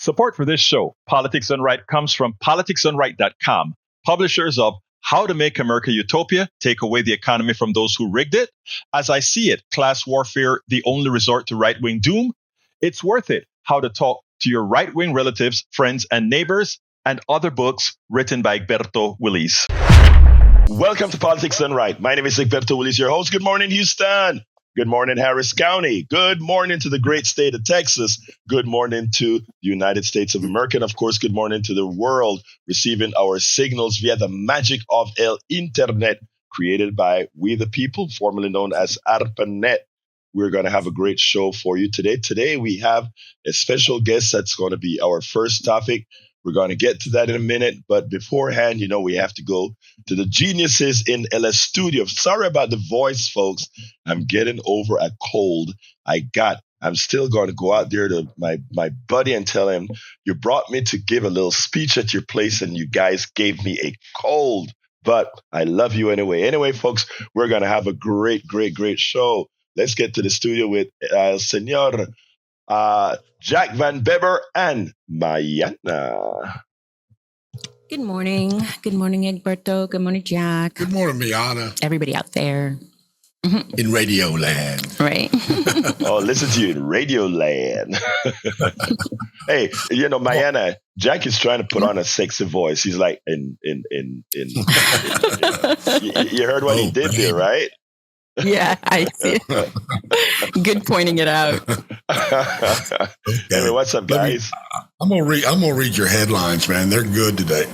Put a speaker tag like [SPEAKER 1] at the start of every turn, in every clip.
[SPEAKER 1] Support for this show, Politics Done Right, comes from politicsdoneright.com, publishers of How to Make America Utopia, Take Away the Economy from Those Who Rigged It, As I See It, Class Warfare, The Only Resort to Right-Wing Doom, It's Worth It, How to Talk to Your Right-Wing Relatives, Friends, and Neighbors, and other books written by Egberto, Willies.
[SPEAKER 2] Welcome to Politics Done Right. My name is Egberto, Willies, your host. Good morning, Houston. Good morning, Harris County. Good morning to the great state of Texas. Good morning to the United States of America. And of course, good morning to the world receiving our signals via the magic of El Internet, created by We the People, formerly known as ARPANET. We're going to have a great show for you today. Today, we have a special guest that's going to be our first topic. We're going to get to that in a minute. But beforehand, we have to go to the geniuses in LS Studio. Sorry about the voice, folks. I'm getting over a cold I'm still going to go out there to my buddy and tell him, you brought me to give a little speech at your place and you guys gave me a cold. But I love you anyway. Anyway, folks, we're going to have a great, great, great show. Let's get to the studio with Senor Jack Van Beber and Mayana.
[SPEAKER 3] Good morning. Good morning, Egberto. Good morning, Jack.
[SPEAKER 4] Good morning, Mayana.
[SPEAKER 3] Everybody out there.
[SPEAKER 4] In Radio Land.
[SPEAKER 3] Right.
[SPEAKER 2] Oh, listen to you in Radio Land. Hey, Mayana, Jack is trying to put on a sexy voice. He's like, you heard what he did there, right?
[SPEAKER 3] Yeah, I see. Good pointing it out.
[SPEAKER 2] Okay. Anyway, what's up, guys?
[SPEAKER 4] I'm gonna read your headlines, man. They're good today.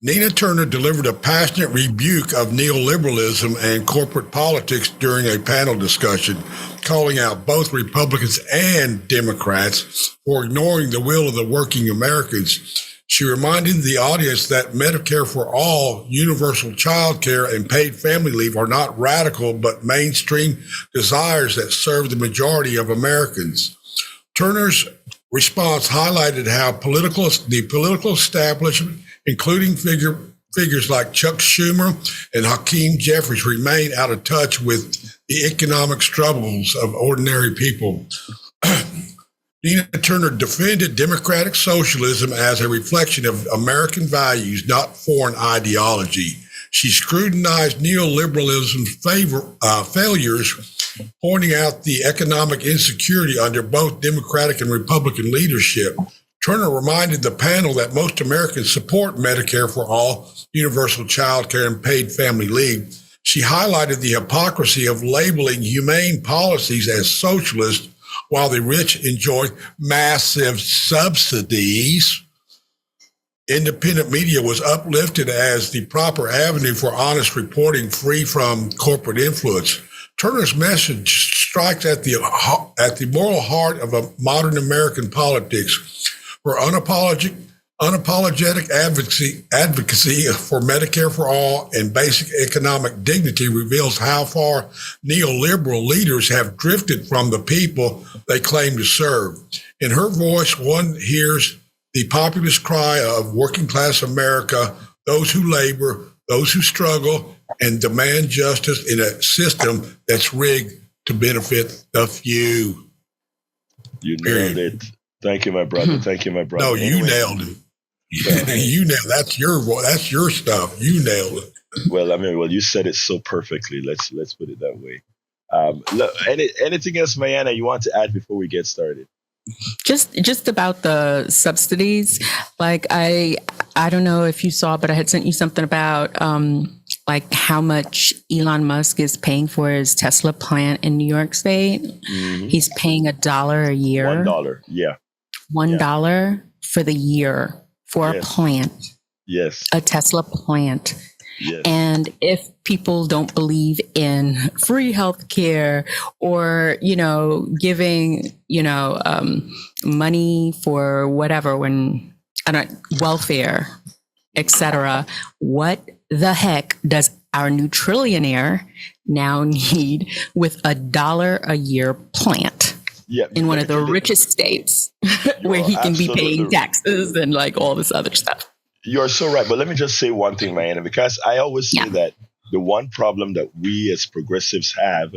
[SPEAKER 4] Nina Turner delivered a passionate rebuke of neoliberalism and corporate politics during a panel discussion, calling out both Republicans and Democrats for ignoring the will of the working Americans. She reminded the audience that Medicare for all, universal child care, and paid family leave are not radical but mainstream desires that serve the majority of Americans. Turner's response highlighted how the political establishment, including figures like Chuck Schumer and Hakeem Jeffries, remain out of touch with the economic struggles of ordinary people. Nina Turner defended democratic socialism as a reflection of American values, not foreign ideology. She scrutinized neoliberalism's failures, pointing out the economic insecurity under both Democratic and Republican leadership. Turner reminded the panel that most Americans support Medicare for all, universal child care, and paid family leave. She highlighted the hypocrisy of labeling humane policies as socialist while the rich enjoy massive subsidies. Independent media was uplifted as the proper avenue for honest reporting free from corporate influence. Turner's message strikes at the moral heart of a modern American politics, where unapologetic advocacy for Medicare for all and basic economic dignity reveals how far neoliberal leaders have drifted from the people they claim to serve. In her voice, one hears the populist cry of working class America, those who labor, those who struggle, and demand justice in a system that's rigged to benefit the few.
[SPEAKER 2] You nailed it. Thank you, my brother. Thank you, my brother.
[SPEAKER 4] No, you nailed it. You nailed. That's your stuff. You nailed it.
[SPEAKER 2] Well, you said it so perfectly. Let's put it that way. Look, anything else, Mayana, you want to add before we get started?
[SPEAKER 3] Just about the subsidies. Like I don't know if you saw, but I had sent you something about like how much Elon Musk is paying for his Tesla plant in New York State. Mm-hmm. He's paying $1 a year.
[SPEAKER 2] $1, yeah.
[SPEAKER 3] $1 for the year for a plant.
[SPEAKER 2] Yes.
[SPEAKER 3] A Tesla plant.
[SPEAKER 2] Yes.
[SPEAKER 3] And if people don't believe in free healthcare or, giving, money for whatever, welfare, etc., what the heck does our new trillionaire now need with $1 a year plant?
[SPEAKER 2] Yeah,
[SPEAKER 3] in one of the richest states where he can be paying taxes and like all this other stuff.
[SPEAKER 2] You're so right. But let me just say one thing, Mayana, because I always say that the one problem that we as progressives have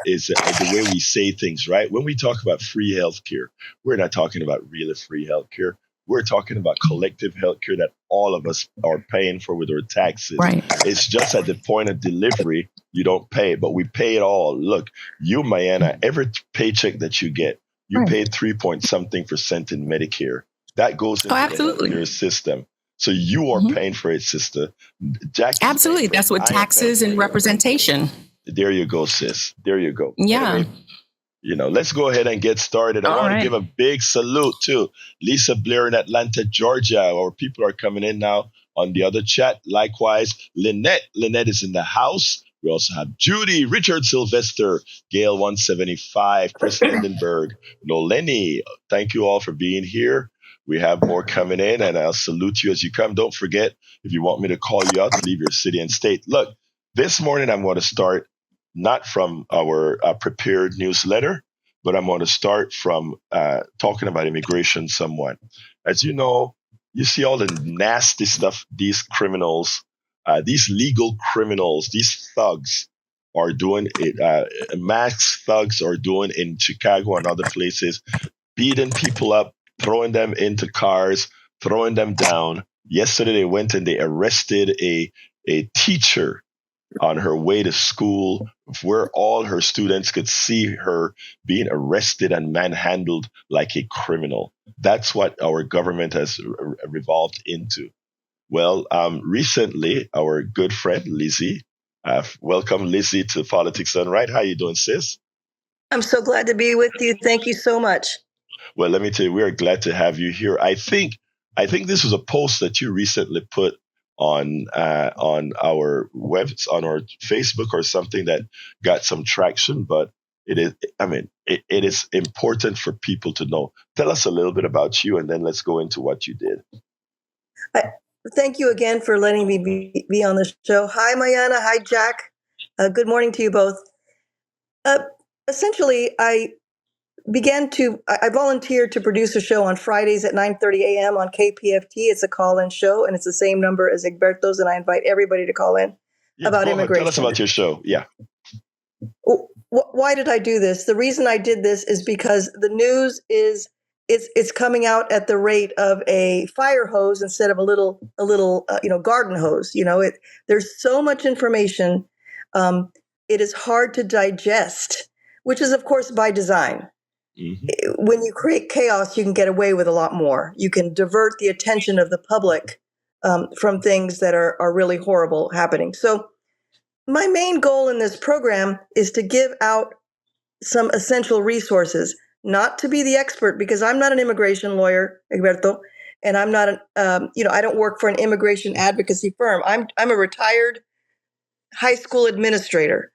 [SPEAKER 2] is the way we say things, right? When we talk about free healthcare, we're not talking about really free healthcare. We're talking about collective healthcare that all of us are paying for with our taxes.
[SPEAKER 3] Right.
[SPEAKER 2] It's just at the point of delivery, you don't pay, but we pay it all. Look, you, Mayana, every paycheck that you get, you
[SPEAKER 3] Right.
[SPEAKER 2] pay 3 point something % in Medicare. That goes into
[SPEAKER 3] absolutely.
[SPEAKER 2] your system. So you are paying for it, sister. Jack is paying
[SPEAKER 3] Absolutely.
[SPEAKER 2] for
[SPEAKER 3] That's
[SPEAKER 2] it.
[SPEAKER 3] what
[SPEAKER 2] I am
[SPEAKER 3] taxes
[SPEAKER 2] paying
[SPEAKER 3] and
[SPEAKER 2] for it.
[SPEAKER 3] representation.
[SPEAKER 2] There you go, sis. There you go.
[SPEAKER 3] Yeah.
[SPEAKER 2] Anyway, let's go ahead and get started. I
[SPEAKER 3] All
[SPEAKER 2] want to
[SPEAKER 3] right.
[SPEAKER 2] give a big salute to Lisa Blair in Atlanta, Georgia. Our people are coming in now on the other chat. Likewise, Lynette. Lynette is in the house. We also have Judy, Richard Sylvester, Gail 175, Chris Lindenberg, Noleni. Thank you all for being here. We have more coming in, and I'll salute you as you come. Don't forget, if you want me to call you out, to leave your city and state. Look, this morning I'm going to start not from our prepared newsletter, but I'm going to start from talking about immigration somewhat. As you know, you see all the nasty stuff these criminals, these legal criminals, these thugs are doing, max thugs are doing in Chicago and other places, beating people up, throwing them into cars, throwing them down. Yesterday, they went and they arrested a teacher on her way to school, where all her students could see her being arrested and manhandled like a criminal. That's what our government has revolved into. Well, recently, our good friend Lizzie, welcome Lizzie to Politics Done Right. How you doing, sis?
[SPEAKER 5] I'm so glad to be with you. Thank you so much.
[SPEAKER 2] Well, let me tell you, we are glad to have you here. I think this was a post that you recently put on our on our Facebook or something that got some traction, but it is important for people to know. Tell us a little bit about you, and then let's go into what you did.
[SPEAKER 5] Thank you again for letting me be on the show. Hi, Mayana. Hi, Jack. Good morning to you both. Essentially, I volunteered to produce a show on Fridays at 9:30 a.m. on KPFT. It's a call-in show, and it's the same number as Egberto's, and I invite everybody to call in about immigration.
[SPEAKER 2] Tell us about your show. Yeah.
[SPEAKER 5] Why did I do this? The reason I did this is because the news it's coming out at the rate of a fire hose instead of a little garden hose. There's so much information. It is hard to digest, which is of course by design. Mm-hmm. When you create chaos, you can get away with a lot more. You can divert the attention of the public from things that are really horrible happening. So my main goal in this program is to give out some essential resources, not to be the expert, because I'm not an immigration lawyer, Egberto, and I'm not I don't work for an immigration advocacy firm. I'm a retired high school administrator.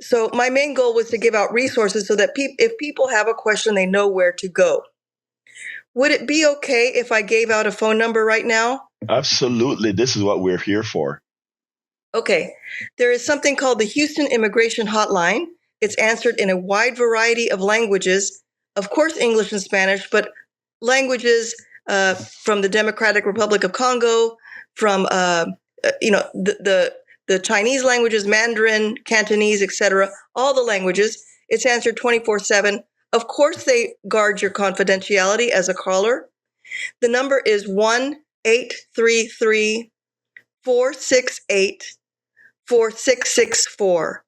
[SPEAKER 5] So my main goal was to give out resources so that if people have a question, they know where to go. Would it be okay if I gave out a phone number right now?
[SPEAKER 2] Absolutely. This is what we're here for.
[SPEAKER 5] Okay. There is something called the Houston Immigration Hotline. It's answered in a wide variety of languages, of course, English and Spanish, but languages from the Democratic Republic of Congo, from the Chinese languages, Mandarin, Cantonese, etc., all the languages. It's answered 24/7. Of course, they guard your confidentiality as a caller. The number is 1-833-468-4664.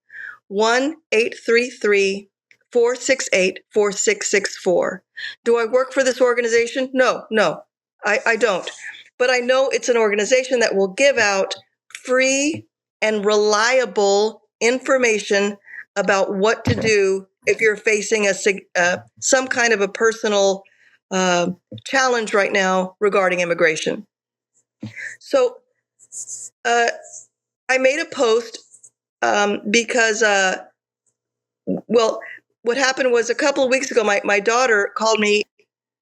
[SPEAKER 5] 1-833-468-4664. Do I work for this organization? No, I don't. But I know it's an organization that will give out free and reliable information about what to do if you're facing some kind of a personal challenge right now regarding immigration. So I made a post because, what happened was a couple of weeks ago, my daughter called me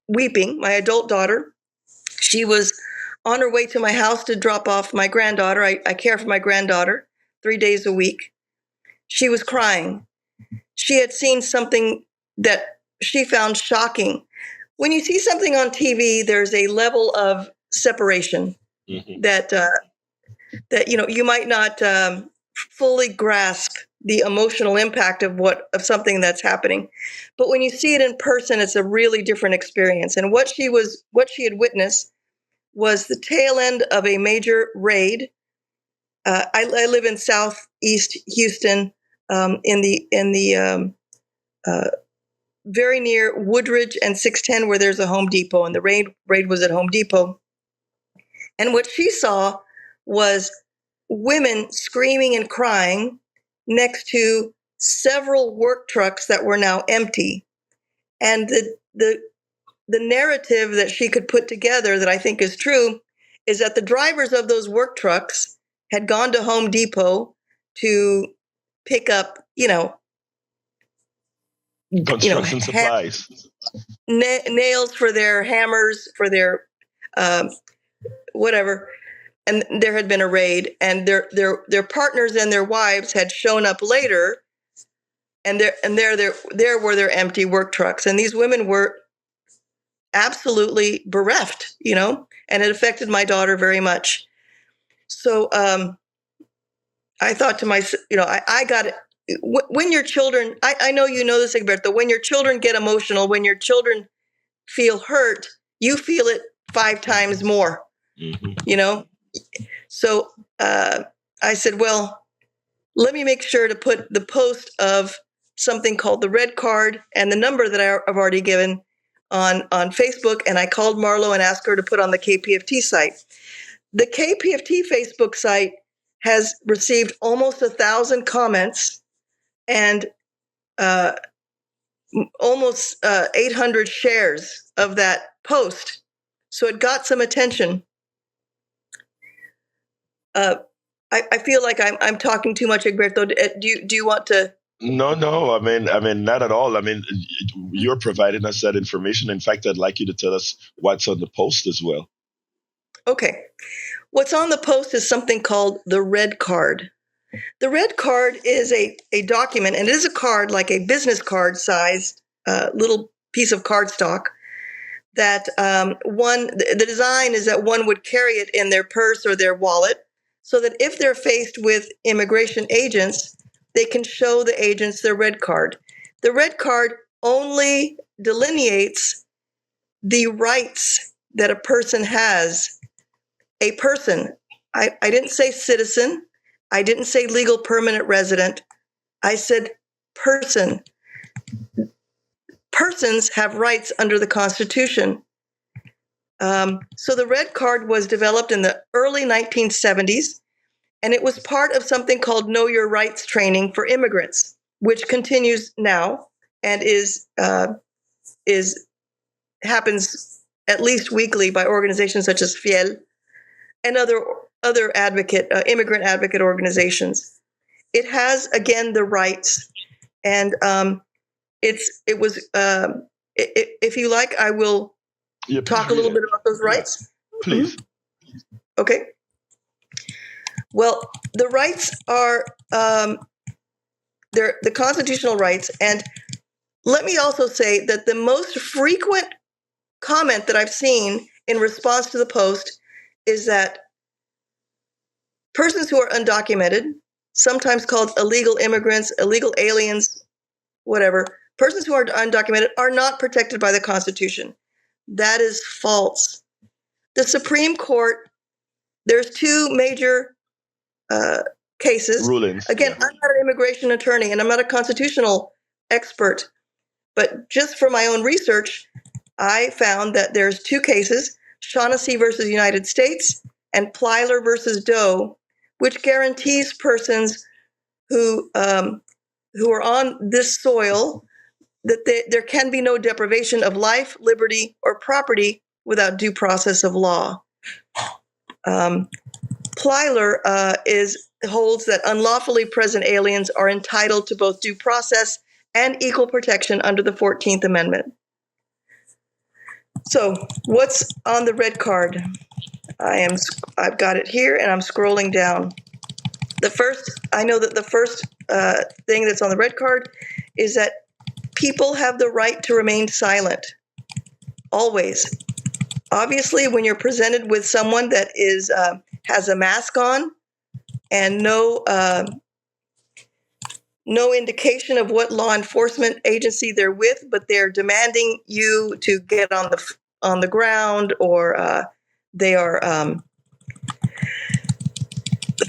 [SPEAKER 5] weeping, my adult daughter. She was on her way to my house to drop off my granddaughter. I care for my granddaughter 3 days a week. She was crying. She had seen something that she found shocking. When you see something on TV, there's a level of separation that you might not fully grasp the emotional impact of something that's happening. But when you see it in person, it's a really different experience. And what she had witnessed was the tail end of a major raid. I live in Southeast Houston, in the very near Woodridge and 610, where there's a Home Depot, and the raid was at Home Depot. And what she saw was women screaming and crying next to several work trucks that were now empty. And the narrative that she could put together, that I think is true, is that the drivers of those work trucks had gone to Home Depot to pick up,
[SPEAKER 2] construction supplies,
[SPEAKER 5] nails for their hammers, for their whatever. And there had been a raid, and their partners and their wives had shown up later, and there were their empty work trucks, and these women were absolutely bereft, and it affected my daughter very much. So I thought to myself, I got it. When your children, I know you know this, Egberto, when your children get emotional, when your children feel hurt, you feel it 5 times more, So I said, well, let me make sure to put the post of something called the red card and the number that I've already given on Facebook. And I called Marlo and asked her to put on the KPFT site. The KPFT Facebook site has received almost 1,000 comments and almost 800 shares of that post. So it got some attention. I feel like I'm talking too much, Egberto. Do you want to?
[SPEAKER 2] No. I mean, not at all. I mean, you're providing us that information. In fact, I'd like you to tell us what's on the post as well.
[SPEAKER 5] Okay. What's on the post is something called the red card. The red card is a document, and it is a card, like a business card sized little piece of cardstock that the design is that one would carry it in their purse or their wallet, so that if they're faced with immigration agents, they can show the agents their red card. The red card only delineates the rights that a person has. A person. I didn't say citizen. I didn't say legal permanent resident. I said person. Persons have rights under the Constitution. So the red card was developed in the early 1970s, and it was part of something called Know Your Rights training for immigrants, which continues now and happens at least weekly by organizations such as Fiel and other immigrant advocate organizations. It has, again, the rights, and if you like, I will talk a little bit about those rights.
[SPEAKER 2] Please.
[SPEAKER 5] Mm-hmm. Okay. Well, the rights are they're the constitutional rights, and let me also say that the most frequent comment that I've seen in response to the post is that persons who are undocumented, sometimes called illegal immigrants, illegal aliens, whatever, persons who are undocumented are not protected by the Constitution. That is false. The Supreme Court, there's 2 major cases.
[SPEAKER 2] Rulings.
[SPEAKER 5] Again,
[SPEAKER 2] Yeah.
[SPEAKER 5] I'm not an immigration attorney and I'm not a constitutional expert, but just for my own research, I found that there's 2 cases, Shaughnessy versus United States and Plyler versus Doe, which guarantees persons who are on this soil that there can be no deprivation of life, liberty, or property without due process of law. Plyler holds that unlawfully present aliens are entitled to both due process and equal protection under the 14th Amendment. So, what's on the red card? I've got it here, and I'm scrolling down. I know that the first thing that's on the red card is that people have the right to remain silent, always. Obviously, when you're presented with someone that has a mask on and no no indication of what law enforcement agency they're with, but they're demanding you to get on the ground, or they are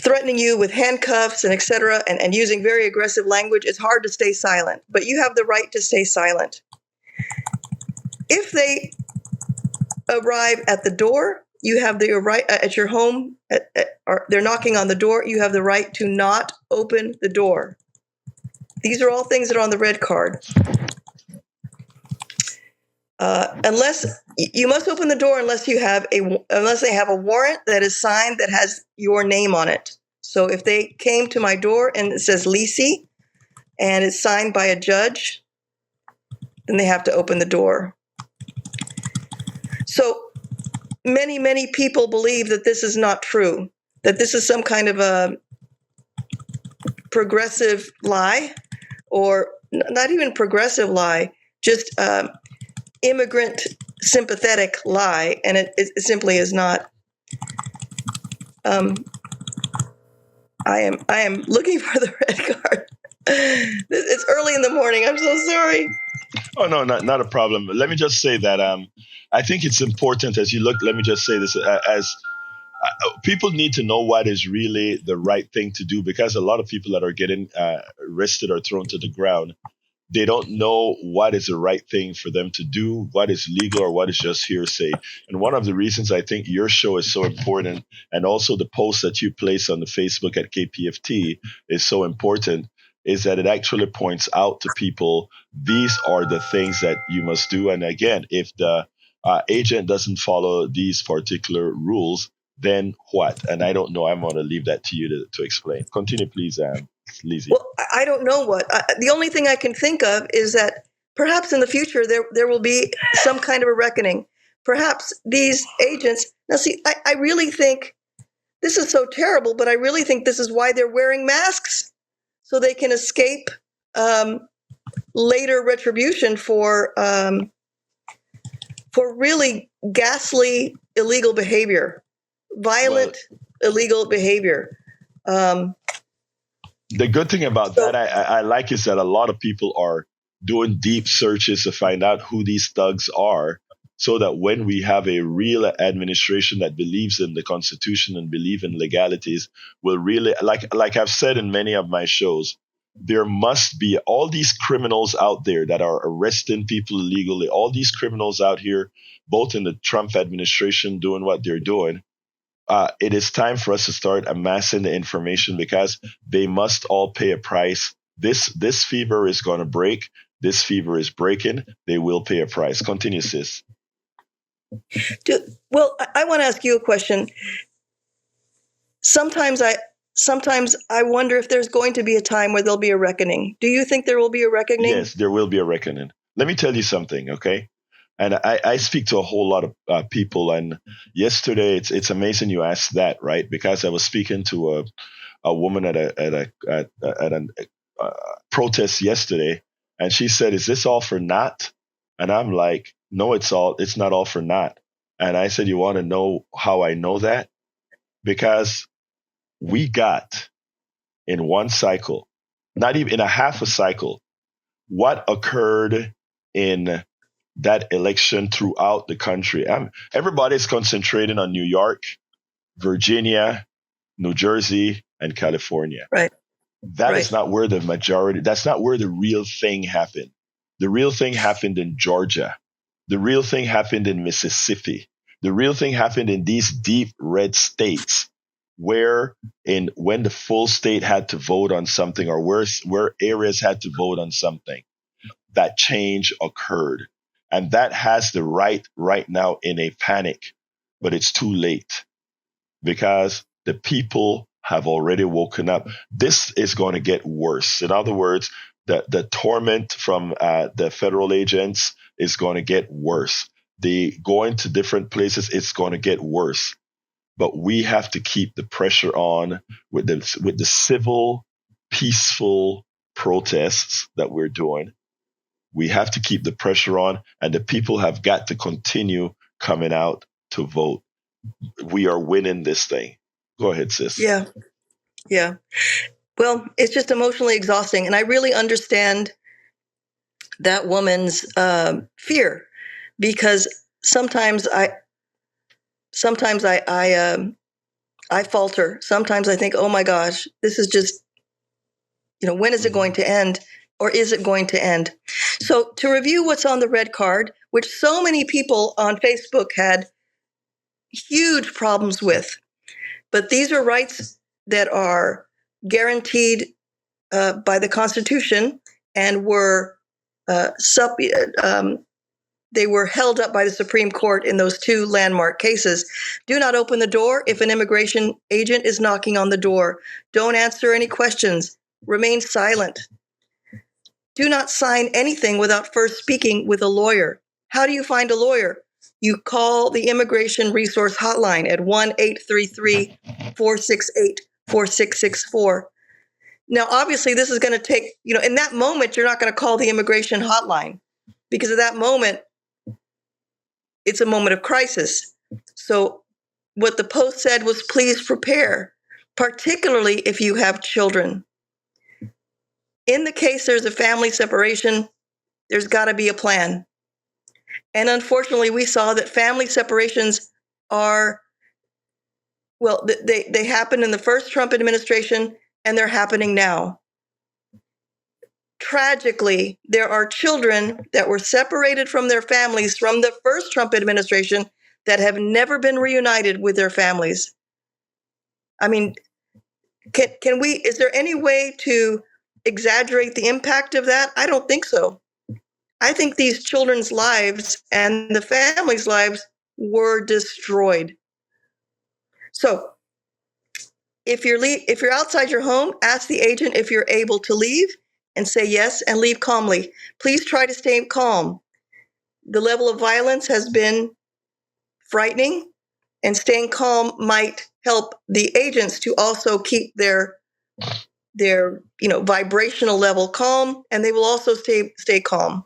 [SPEAKER 5] threatening you with handcuffs and etc. and using very aggressive language. It's hard to stay silent, but you have the right to stay silent. If they arrive at the door, you have the right at your home, or they're knocking on the door, you have the right to not open the door. These are all things that are on the red card. Unless you must open the door unless they have a warrant that is signed that has your name on it. So if they came to my door and it says Lisi and it's signed by a judge, then they have to open the door. So many people believe that this is not true, that this is some kind of a progressive lie, or not even progressive lie, just immigrant sympathetic lie, and it simply is not. I am looking for the red card. It's early in the morning. I'm so sorry.
[SPEAKER 2] Oh no, not a problem. Let me just say that I think it's important as you look. Let me just say this as people need to know what is really the right thing to do, because a lot of people that are getting arrested or thrown to the ground, they don't know what is the right thing for them to do, what is legal or what is just hearsay. And one of the reasons I think your show is so important, and also the post that you place on the Facebook at KPFT is so important, is that it actually points out to people, these are the things that you must do. And again, if the agent doesn't follow these particular rules, then what? And I don't know. I'm going to leave that to you to explain. Continue, please, Lizzie.
[SPEAKER 5] Well, I don't know what. The only thing I can think of is that perhaps in the future there will be some kind of a reckoning. Perhaps these agents. Now, see, I really think this is so terrible, but I really think this is why they're wearing masks, so they can escape later retribution for really ghastly illegal behavior, violent illegal behavior.
[SPEAKER 2] The good thing about that I like is that a lot of people are doing deep searches to find out who these thugs are, so that when we have a real administration that believes in the Constitution and believe in legalities, will really, like I've said in many of my shows, there must be all these criminals out there that are arresting people illegally, all these criminals out here, both in the Trump administration doing what they're doing. It is time for us to start amassing the information, because they must all pay a price. This fever is going to break. This fever is breaking. They will pay a price. Continue, sis.
[SPEAKER 5] Well, I want to ask you a question. Sometimes I wonder if there's going to be a time where there'll be a reckoning. Do you think there will be a reckoning?
[SPEAKER 2] Yes, there will be a reckoning. Let me tell you something, okay? And I speak to a whole lot of people. And yesterday, it's amazing you asked that, right? Because I was speaking to a woman at a protest yesterday, and she said, "Is this all for naught?" And I'm like, "No, it's not all for naught." And I said, "You want to know how I know that? Because we got in one cycle, not even in a half a cycle, what occurred in that election throughout the country. Everybody's concentrating on New York, Virginia, New Jersey, and California.
[SPEAKER 5] Right.
[SPEAKER 2] That is not where that's not where the real thing happened. The real thing happened in Georgia. The real thing happened in Mississippi. The real thing happened in these deep red states, when the full state had to vote on something, or where areas had to vote on something, that change occurred. And that has the right now in a panic, but it's too late, because the people have already woken up. This is going to get worse. In other words, the torment from the federal agents is going to get worse. The going to different places, it's going to get worse. But we have to keep the pressure on with the civil, peaceful protests that we're doing. We have to keep the pressure on, and the people have got to continue coming out to vote. We are winning this thing. Go ahead, sis.
[SPEAKER 5] Yeah. Well, it's just emotionally exhausting, and I really understand that woman's fear, because sometimes I falter. Sometimes I think, oh my gosh, this is just, when is it going to end, or is it going to end? So to review what's on the red card, which so many people on Facebook had huge problems with, but these are rights that are guaranteed by the Constitution and were they were held up by the Supreme Court in those two landmark cases. Do not open the door if an immigration agent is knocking on the door. Don't answer any questions. Remain silent. Do not sign anything without first speaking with a lawyer. How do you find a lawyer? You call the Immigration Resource Hotline at 1-833-468-4664. Now, obviously, this is going to take, in that moment, you're not going to call the immigration hotline, because at that moment, it's a moment of crisis. So what the Post said was, please prepare, particularly if you have children. In the case there's a family separation, there's got to be a plan. And unfortunately, we saw that family separations are, they happened in the first Trump administration, and they're happening now. Tragically, there are children that were separated from their families from the first Trump administration that have never been reunited with their families. I mean, is there any way to exaggerate the impact of that? I don't think so. I think these children's lives and the families' lives were destroyed. So if you're outside your home, ask the agent if you're able to leave, and say yes, and leave calmly. Please try to stay calm. The level of violence has been frightening, and staying calm might help the agents to also keep their vibrational level calm, and they will also stay calm.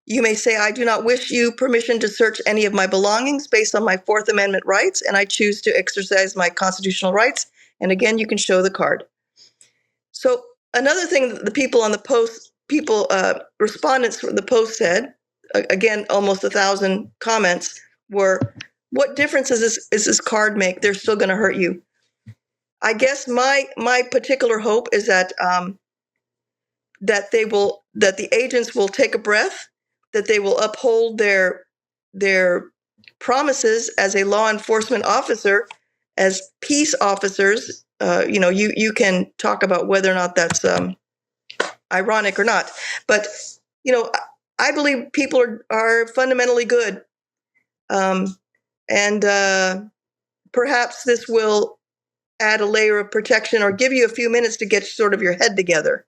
[SPEAKER 5] You may say, I do not wish you permission to search any of my belongings based on my Fourth Amendment rights, and I choose to exercise my constitutional rights. And again, you can show the card. So another thing that the people on the Post, respondents from the Post said, again, almost 1,000 comments, were, what difference does this card make? They're still going to hurt you. I guess my particular hope is that that the agents will take a breath, that they will uphold their promises as a law enforcement officer, as peace officers. You can talk about whether or not that's ironic or not, but I believe people are fundamentally good, and perhaps this will add a layer of protection or give you a few minutes to get sort of your head together.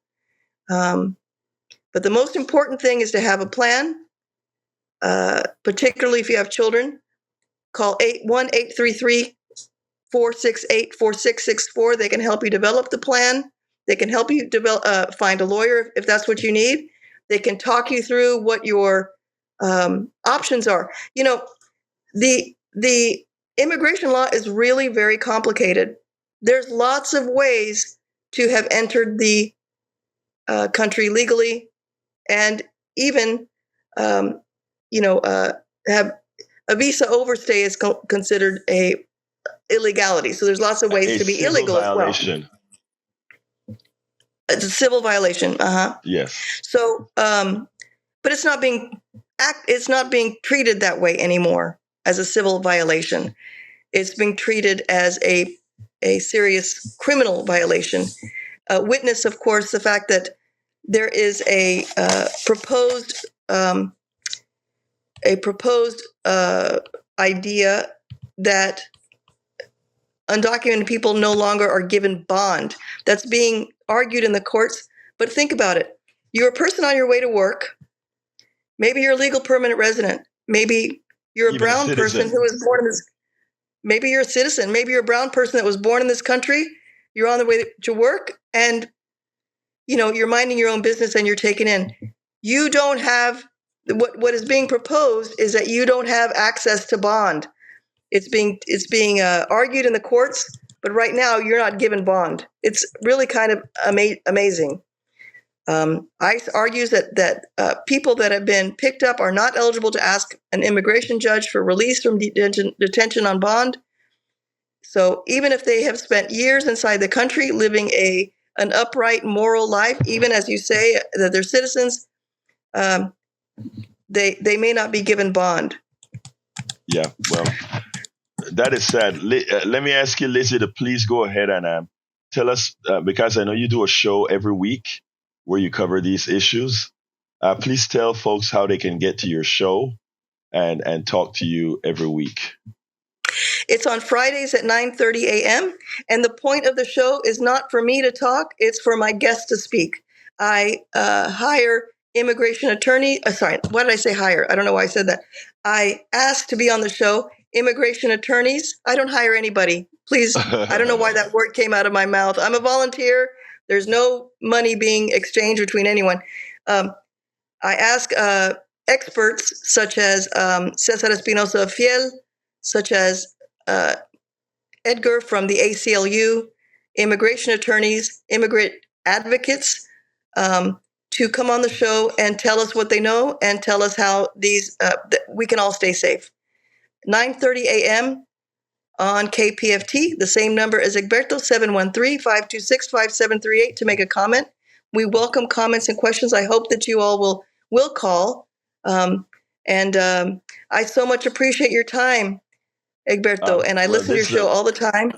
[SPEAKER 5] But the most important thing is to have a plan, particularly if you have children. Call 1-833-468-4664. They can help you develop the plan. They can help you find a lawyer if that's what you need. They can talk you through what your options are. The immigration law is really very complicated. There's lots of ways to have entered the country legally, and even have a visa overstay is considered a illegality. So there's lots of ways to be illegal
[SPEAKER 2] violation.
[SPEAKER 5] as well. It's a civil violation.
[SPEAKER 2] Yes.
[SPEAKER 5] So, but it's not being treated that way anymore as a civil violation. It's being treated as a serious criminal violation. Witness, of course, the fact that there is a proposed idea that undocumented people no longer are given bond. That's being argued in the courts. But think about it. You're a person on your way to work. Maybe you're a legal permanent resident. Maybe you're a brown person who was born in this. Maybe you're a citizen. Maybe you're a brown person that was born in this country. You're on the way to work, and you're minding your own business, and you're taken in. You don't have what is being proposed is that you don't have access to bond. It's being argued in the courts but right now you're not given bond. It's really kind of amazing. ICE argues that people that have been picked up are not eligible to ask an immigration judge for release from detention on bond. So even if they have spent years inside the country living an upright, moral life, even as you say that they're citizens, they may not be given bond.
[SPEAKER 2] Yeah, well, that is sad. Let me ask you, Lizzie, to please go ahead and tell us, because I know you do a show every week where you cover these issues. Please tell folks how they can get to your show and talk to you every week.
[SPEAKER 5] It's on Fridays at 9:30 a.m. And the point of the show is not for me to talk. It's for my guests to speak. I hire immigration attorney. Sorry, what did I say hire? I don't know why I said that. I ask to be on the show immigration attorneys. I don't hire anybody. Please, I don't know why that word came out of my mouth. I'm a volunteer. There's no money being exchanged between anyone. I ask experts such as Cesar Espinosa Fiel, such as Edgar from the ACLU, immigration attorneys, immigrant advocates, to come on the show and tell us what they know and tell us how we can all stay safe. 9:30 a.m. on KPFT, the same number as Egberto, 713-526-5738 to make a comment. We welcome comments and questions. I hope that you all will call. I so much appreciate your time, Egberto, and I listen to your show all the time.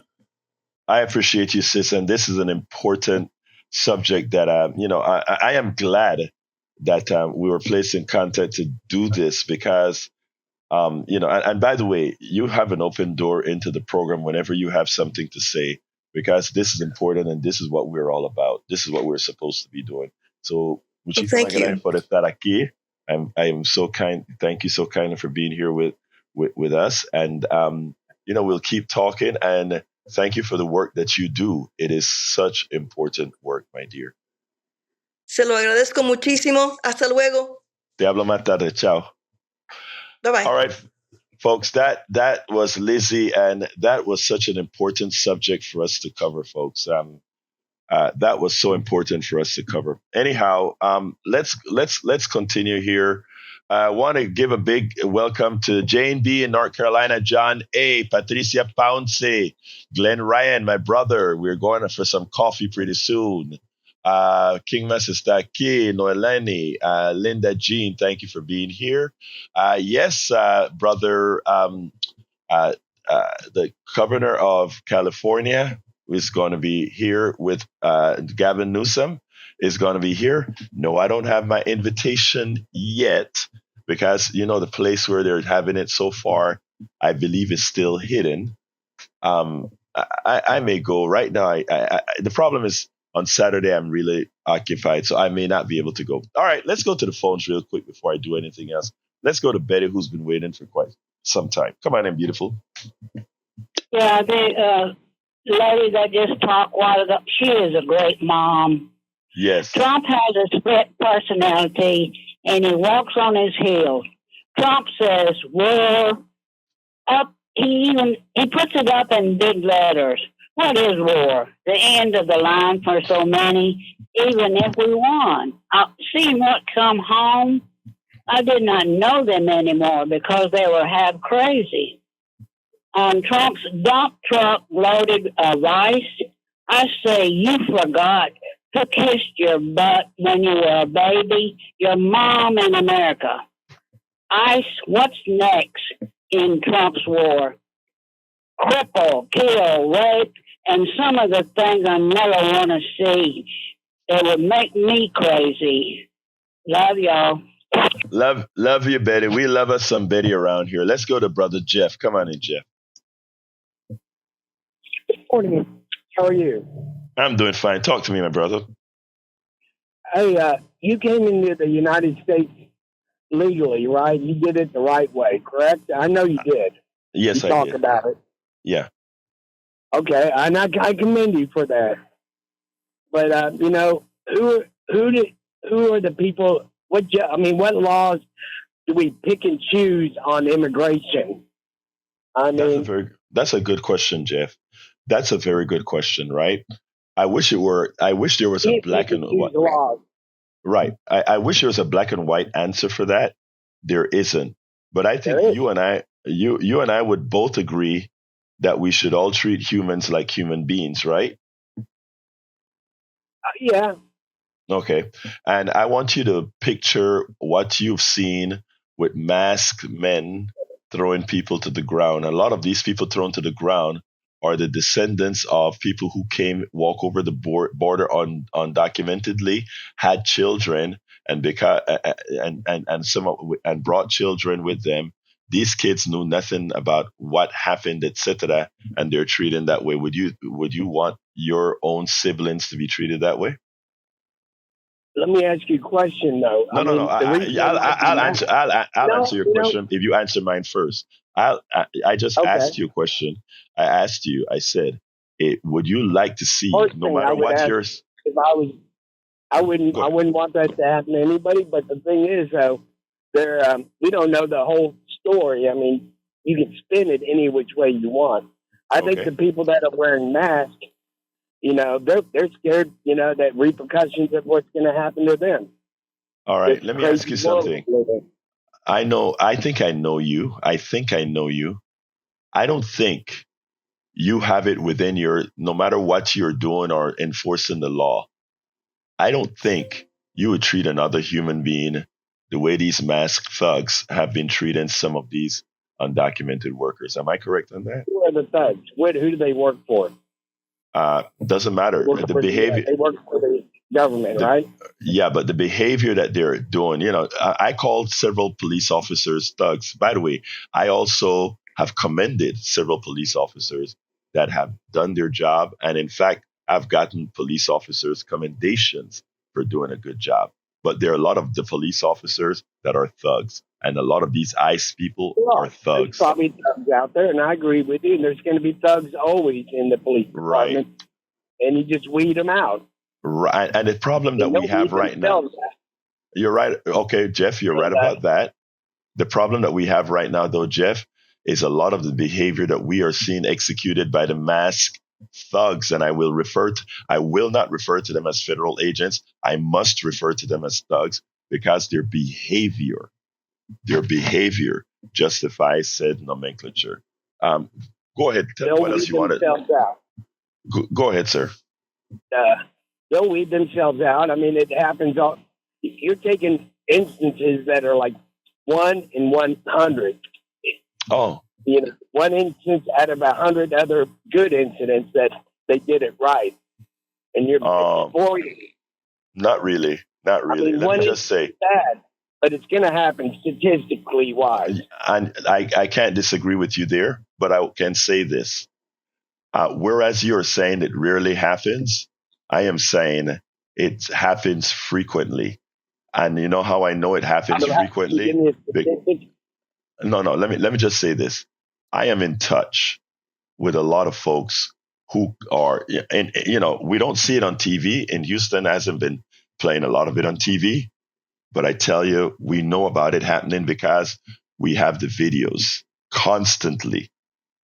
[SPEAKER 2] I appreciate you, sis, and this is an important subject that I am glad that we were placed in contact to do this because and by the way, you have an open door into the program whenever you have something to say, because this is important and this is what we're all about. This is what we're supposed to be doing. So,
[SPEAKER 5] thank you.
[SPEAKER 2] Por estar aquí. I am so kind. Thank you so kindly for being here with us. And, we'll keep talking. And thank you for the work that you do. It is such important work, my dear.
[SPEAKER 5] Se lo agradezco muchísimo. Hasta luego.
[SPEAKER 2] Te hablo más tarde. Ciao.
[SPEAKER 5] Bye-bye.
[SPEAKER 2] All right, folks, that was Lizzie, and that was such an important subject for us to cover, folks. That was so important for us to cover. Anyhow, let's continue here. I want to give a big welcome to Jane B in North Carolina, John A, Patricia Pounce, Glenn Ryan, my brother. We're going for some coffee pretty soon. King Mas está aquí, Noeleni, Linda Jean, thank you for being here. Yes, brother, the governor of California is going to be here with Gavin Newsom is going to be here. No, I don't have my invitation yet because, the place where they're having it so far, I believe is still hidden. I may go right now. The problem is, on Saturday, I'm really occupied, so I may not be able to go. All right, let's go to the phones real quick before I do anything else. Let's go to Betty, who's been waiting for quite some time. Come on in, beautiful.
[SPEAKER 6] Yeah, the lady that just talked a while ago, she is a great mom.
[SPEAKER 2] Yes.
[SPEAKER 6] Trump has a split personality, and he walks on his heels. Trump says war up. He puts it up in big letters. What is war? The end of the line for so many, even if we won. Seeing what come home, I did not know them anymore because they were half crazy. On Trump's dump truck loaded rice, I say you forgot to kiss your butt when you were a baby, your mom in America. ICE, what's next in Trump's war? Cripple, kill, rape, and some of the things I never want to see. It would make me crazy. Love y'all.
[SPEAKER 2] Love you, Betty. We love us some Betty around here. Let's go to Brother Jeff. Come on in, Jeff.
[SPEAKER 7] Morning. How are you?
[SPEAKER 2] I'm doing fine. Talk to me, my brother.
[SPEAKER 7] Hey, you came into the United States legally, right? You did it the right way, correct? I know you did.
[SPEAKER 2] Yes,
[SPEAKER 7] you
[SPEAKER 2] I
[SPEAKER 7] talk
[SPEAKER 2] did.
[SPEAKER 7] about it.
[SPEAKER 2] Yeah.
[SPEAKER 7] Okay, and I commend you for that. But who are the people? What laws do we pick and choose on immigration?
[SPEAKER 2] That's a good question, Jeff. That's a very good question, right? I wish there was a
[SPEAKER 7] If we
[SPEAKER 2] black
[SPEAKER 7] could
[SPEAKER 2] and
[SPEAKER 7] use
[SPEAKER 2] white.
[SPEAKER 7] laws.
[SPEAKER 2] Right. I wish there was a black and white answer for that. There isn't. But I think
[SPEAKER 7] There is.
[SPEAKER 2] you and I would both agree that we should all treat humans like human beings, right?
[SPEAKER 7] Yeah.
[SPEAKER 2] Okay. And I want you to picture what you've seen with masked men throwing people to the ground. A lot of these people thrown to the ground are the descendants of people who walk over the border undocumentedly, had children, and because and brought children with them. These kids knew nothing about what happened, etc., and they're treated that way. Would you want your own siblings to be treated that way?
[SPEAKER 7] Let me ask you a question, though.
[SPEAKER 2] No, no, no. I'll answer. I'll
[SPEAKER 7] No,
[SPEAKER 2] answer your question if you answer mine first. I just
[SPEAKER 7] Okay.
[SPEAKER 2] asked you a question. I asked you. I said, would you like to see,
[SPEAKER 7] First
[SPEAKER 2] no
[SPEAKER 7] thing I
[SPEAKER 2] matter
[SPEAKER 7] would
[SPEAKER 2] what
[SPEAKER 7] ask,
[SPEAKER 2] yours?
[SPEAKER 7] if I wouldn't want that to happen to anybody. But the thing is, though, we don't know the whole story. I mean, you can spin it any which way you want. I think
[SPEAKER 2] Okay.
[SPEAKER 7] the people that are wearing masks, they're scared, that repercussions of what's going to happen to them.
[SPEAKER 2] All right.
[SPEAKER 7] This
[SPEAKER 2] Let me ask you
[SPEAKER 7] crazy world
[SPEAKER 2] something.
[SPEAKER 7] we live in.
[SPEAKER 2] I think I know you. I don't think you have it within no matter what you're doing or enforcing the law. I don't think you would treat another human being the way these masked thugs have been treating some of these undocumented workers. Am I correct on that?
[SPEAKER 7] Who are the thugs? Who do they work for?
[SPEAKER 2] Doesn't matter.
[SPEAKER 7] Work
[SPEAKER 2] The
[SPEAKER 7] for
[SPEAKER 2] behavior.
[SPEAKER 7] They work for the government, right?
[SPEAKER 2] Yeah, but the behavior that they're doing, I called several police officers thugs. By the way, I also have commended several police officers that have done their job. And in fact, I've gotten police officers commendations for doing a good job. But there are a lot of the police officers that are thugs. And a lot of these ICE people are
[SPEAKER 7] There's
[SPEAKER 2] thugs.
[SPEAKER 7] probably thugs out there, and I agree with you. And there's going to be thugs always in the police
[SPEAKER 2] Right.
[SPEAKER 7] department, and you just weed them out.
[SPEAKER 2] Right. And the problem that we have right now. You're right. Okay, Jeff, you're right about that. The problem that we have right now, though, Jeff, is a lot of the behavior that we are seeing executed by the masked thugs. And I will not refer to them as federal agents. I must refer to them as thugs because their behavior justifies said nomenclature. Go ahead. Tell me what else you wanted. Go ahead, sir.
[SPEAKER 7] They'll weed themselves out. I mean, it happens. You're taking instances that are like 1 in 100.
[SPEAKER 2] Oh,
[SPEAKER 7] one instance out of 100 other good incidents that they did it right. And you're
[SPEAKER 2] not really. Not really. Let me just say,
[SPEAKER 7] bad, but it's going to happen statistically wise.
[SPEAKER 2] And I can't disagree with you there, but I can say this. Whereas you're saying it rarely happens, I am saying it happens frequently. And you know how I know it happens frequently? No. Let me just say this. I am in touch with a lot of folks who are, and we don't see it on TV. And Houston hasn't been playing a lot of it on TV. But I tell you, we know about it happening because we have the videos constantly.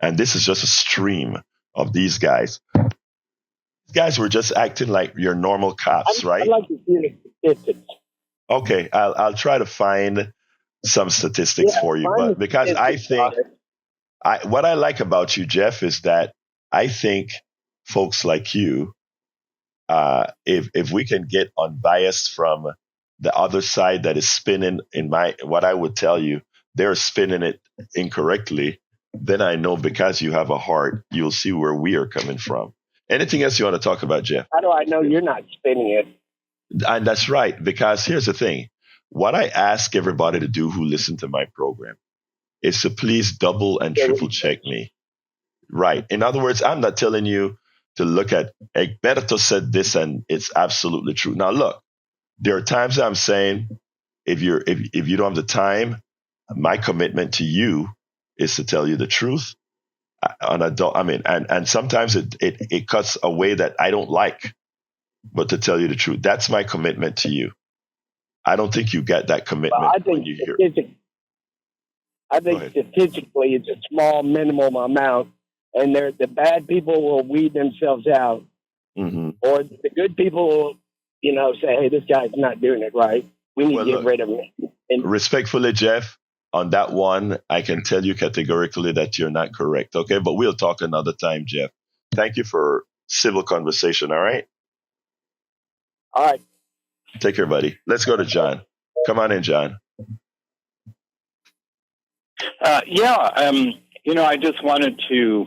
[SPEAKER 2] And this is just a stream of these guys. These guys were just acting like your normal cops, right?
[SPEAKER 7] I'd like to see the statistics.
[SPEAKER 2] Okay, I'll try to find some statistics for you, but because I think what I like about you, Jeff, is that I think folks like you, if we can get unbiased from the other side that is spinning what I would tell you, they're spinning it incorrectly, then I know because you have a heart, you'll see where we are coming from. Anything else you want to talk about, Jeff?
[SPEAKER 7] How do I know you're not spinning it?
[SPEAKER 2] And that's right, because here's the thing. What I ask everybody to do who listen to my program is to please double and triple check me. Right. In other words, I'm not telling you to look at Egberto said this and it's absolutely true. Now, look, there are times I'm saying if you don't have the time, my commitment to you is to tell you the truth. And sometimes it cuts a way that I don't like, but to tell you the truth, that's my commitment to you. I don't think you get that commitment when you hear.
[SPEAKER 7] I think statistically it's a small minimum amount and the bad people will weed themselves out, or the good people will, say, hey, this guy's not doing it right. We need to get rid of him. And
[SPEAKER 2] respectfully, Jeff, on that one, I can tell you categorically that you're not correct. Okay, but we'll talk another time, Jeff. Thank you for civil conversation. All right.
[SPEAKER 7] All right.
[SPEAKER 2] Take care, buddy. Let's go to John. Come on in, John.
[SPEAKER 8] I just wanted to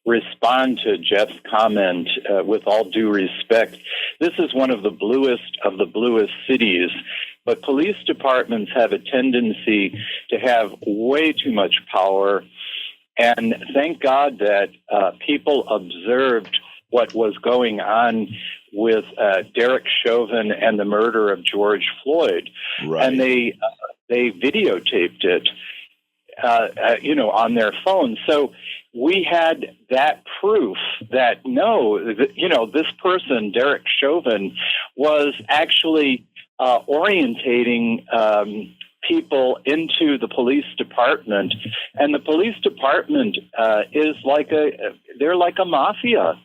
[SPEAKER 8] respond to Jeff's comment with all due respect. This is one of the bluest cities, but police departments have a tendency to have way too much power. And thank God that people observed what was going on with Derek Chauvin and the murder of George Floyd.
[SPEAKER 2] Right.
[SPEAKER 8] And they videotaped it, on their phone. So we had that proof that this person, Derek Chauvin, was actually orientating people into the police department, and the police department is they're like a mafia.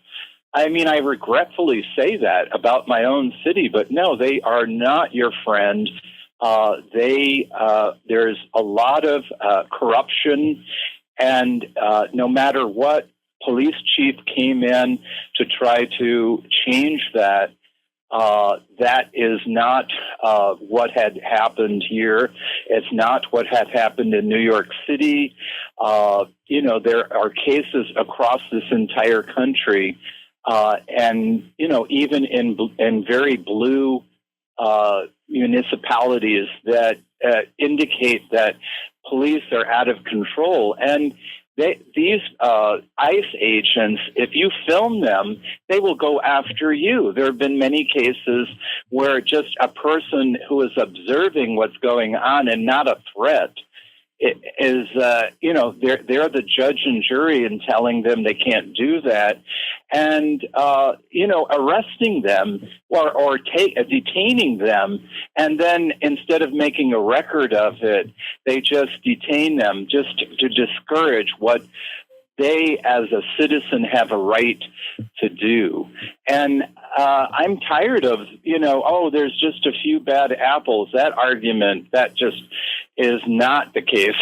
[SPEAKER 8] I mean, I regretfully say that about my own city, but no, they are not your friend. There's a lot of corruption, and no matter what police chief came in to try to change that, that is not what had happened here. It's not what had happened in New York City. There are cases across this entire country, and even in very blue municipalities that indicate that police are out of control. And these ICE agents, if you film them, they will go after you. There have been many cases where just a person who is observing what's going on and not a threat is, they're the judge and jury and telling them they can't do that, and arresting them or detaining them, and then instead of making a record of it, they just detain them just to discourage what they as a citizen have a right to do. And I'm tired of, there's just a few bad apples. That argument, that just is not the case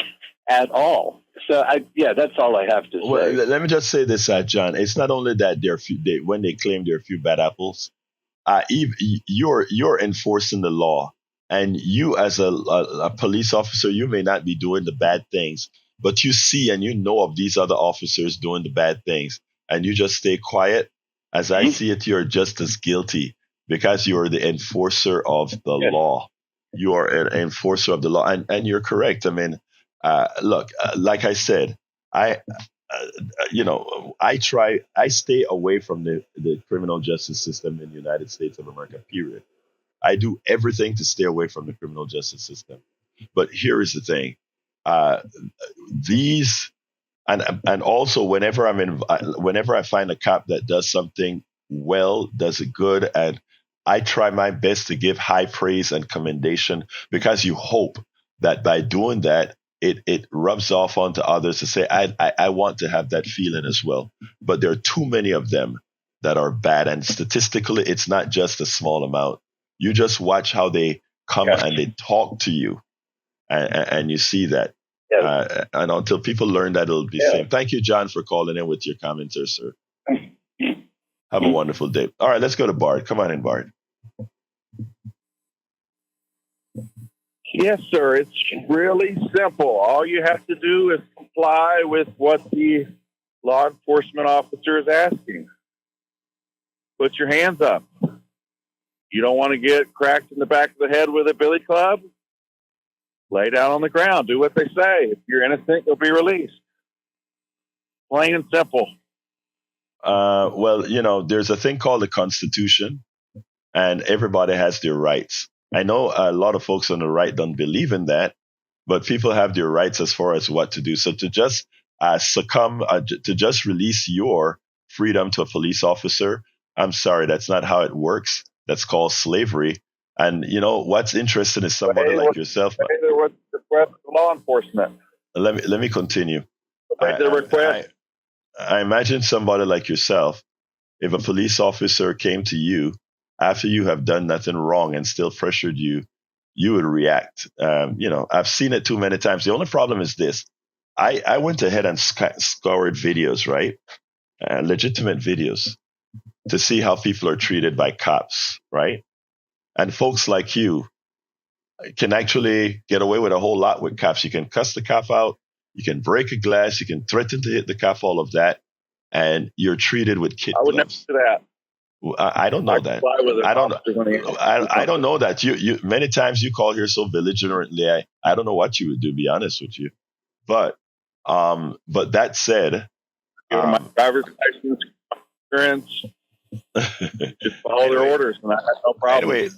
[SPEAKER 8] at all. So, that's all I have to say.
[SPEAKER 2] Well, let me just say this, John. It's not only that when they claim there are a few bad apples, you're enforcing the law. And you as a police officer, you may not be doing the bad things, but you see and you know of these other officers doing the bad things, and you just stay quiet. As I see it, you're just as guilty because you're the enforcer of the law. You are an enforcer of the law, and you're correct. I mean, look, like I said, I stay away from the criminal justice system in the United States of America, period. I do everything to stay away from the criminal justice system. But here is the thing. And also whenever I find a cop that does something well, does it good, and I try my best to give high praise and commendation, because you hope that by doing that, it rubs off onto others to say, I want to have that feeling as well. But there are too many of them that are bad. And statistically, it's not just a small amount. You just watch how they come and they talk to you, and you see that. And until people learn that, it'll be the same. Thank you, John, for calling in with your comments there, sir. Have a wonderful day. All right, let's go to Bart. Come on in, Bart.
[SPEAKER 9] Yes, sir. It's really simple. All you have to do is comply with what the law enforcement officer is asking. Put your hands up. You don't want to get cracked in the back of the head with a billy club? Lay down on the ground. Do what they say. If you're innocent, you'll be released. Plain and simple.
[SPEAKER 2] Well, there's a thing called the Constitution, and everybody has their rights. I know a lot of folks on the right don't believe in that, but people have their rights as far as what to do. So to just to just release your freedom to a police officer, I'm sorry, that's not how it works. That's called slavery. And what's interesting is somebody like yourself.
[SPEAKER 9] There was a request for law enforcement.
[SPEAKER 2] Let me continue.
[SPEAKER 9] The request
[SPEAKER 2] I imagine somebody like yourself, if a police officer came to you after you have done nothing wrong and still pressured you, you would react. I've seen it too many times. The only problem is this. I went ahead and scoured videos, right? Legitimate videos to see how people are treated by cops, right? And folks like you can actually get away with a whole lot with cops. You can cuss the cop out. You can break a glass. You can threaten to hit the cop, all of that. And you're treated with kid
[SPEAKER 9] I would never
[SPEAKER 2] gloves.
[SPEAKER 9] do that.
[SPEAKER 2] I don't know that. I don't know that. You many times you call here so belligerently. I don't know what you would do. Be honest with you, but that said,
[SPEAKER 9] Give them my driver's license, insurance, just follow their orders, and I have no problem.
[SPEAKER 2] Anyway,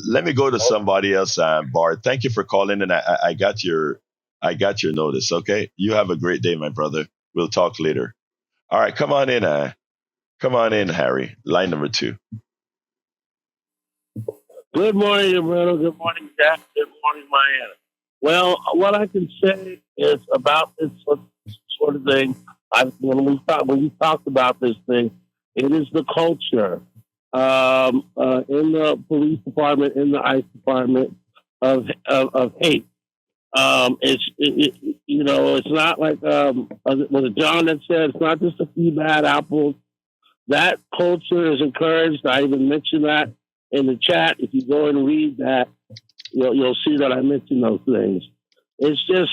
[SPEAKER 2] let me go to somebody else. Bart, thank you for calling, and I got your notice. Okay, you have a great day, my brother. We'll talk later. All right, come on in, Harry. Line number 2.
[SPEAKER 10] Good morning, Egberto. Good morning, Jack. Good morning, Miami. Well, what I can say is about this sort of thing. When you talked about this thing, it is the culture in the police department, in the ICE department of hate. It's not like was it John that said it's not just a few bad apples. That culture is encouraged. I even mentioned that in the chat. If you go and read that, you'll see that I mentioned those things. It's just